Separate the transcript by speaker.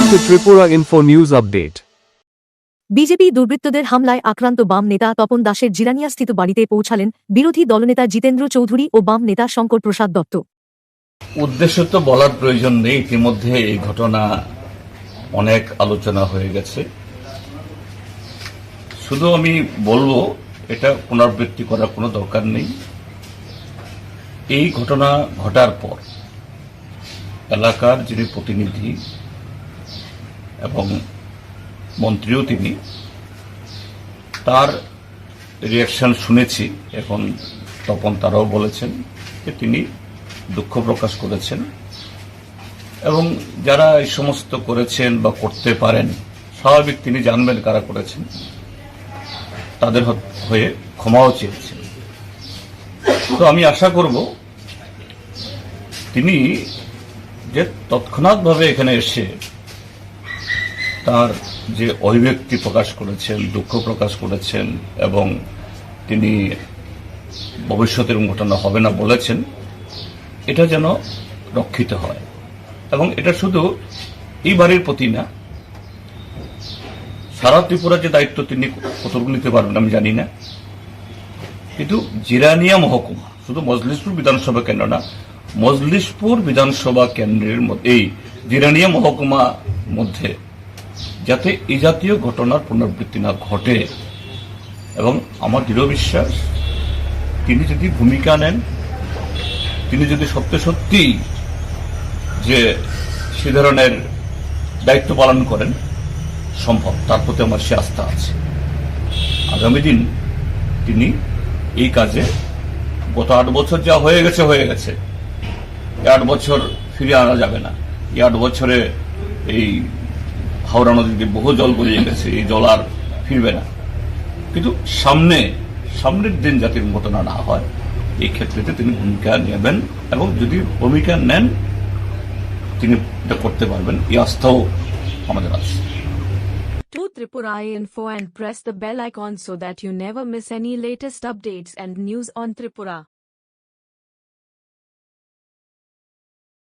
Speaker 1: Welcome to Tripura Info News Update.
Speaker 2: BJP দুর্বৃত্তদের হামলায় আক্রান্ত বাম নেতা তপন দাসের জিরানিয়াস্থিত বাড়িতে পৌঁছালেন বিরোধী দলনেতা জিতেন্দ্র চৌধুরী ও বাম নেতা শঙ্কর প্রসাদ দত্ত।
Speaker 3: উদ্দেশ্য তো বলার প্রয়োজন নেই, ইতিমধ্যে এই ঘটনা অনেক আলোচনা হয়ে গেছে। শুধু আমি বলবো, এটা পুনরাবৃত্তি করার কোনো দরকার নেই। এই ঘটনা ঘটার পর এলাকার যিনি প্রতিনিধি এবং মন্ত্রীও তিনি, তার রিয়াকশন শুনেছি। এখন তপন তারাও বলেছেন যে তিনি দুঃখ প্রকাশ করেছেন এবং যারা এই সমস্ত করেছেন বা করতে পারেন, স্বাভাবিক তিনি জানবেন কারা করেছেন, তাদের হয়ে ক্ষমাও চেয়েছেন। তো আমি আশা করব তিনি যে তৎক্ষণাৎভাবে এখানে এসে তার যে অভিব্যক্তি প্রকাশ করেছেন, দুঃখ প্রকাশ করেছেন এবং তিনি ভবিষ্যতের ঘটনা হবে না বলেছেন, এটা যেন রক্ষিত হয়। এবং এটা শুধু এই বাড়ির প্রতি না, সারা ত্রিপুরার যে দায়িত্ব তিনি কতটুকু নিতে পারবেন আমি জানি না, কিন্তু জিরানিয়া মহকুমা, শুধু মজলিশপুর বিধানসভা কেন্দ্র না, মজলিশপুর বিধানসভা কেন্দ্রের মধ্যে এই জিরানিয়া মহকুমা মধ্যে যাতে এই জাতীয় ঘটনার পুনরাবৃত্তি না ঘটে। এবং আমার দৃঢ় বিশ্বাস, তিনি যদি ভূমিকা নেন, তিনি যদি সত্যি যে সে ধরনের দায়িত্ব পালন করেন, সম্ভব, তার প্রতি আমার সে আস্থা আছে। আগামী দিন তিনি এই কাজে, গত 8 বছর যা হয়ে গেছে, 8 বছর ফিরে আনা যাবে না। এই 8 বছরে এই হাওড়া নদীতে বহু জল গড়িয়ে গেছে, এই জল আর ফিরবে না। কিন্তু সামনের দিন যাতে ঘটনা না হয়, এই ক্ষেত্রে তিনি ভূমিকা নেবেন এবং যদি ভূমিকা নেন তিনি এটা করতে পারবেন, এই আস্থাও আমাদের আছে।
Speaker 4: To Tripura Info and press the bell icon so that you never miss any latest updates and news on Tripura.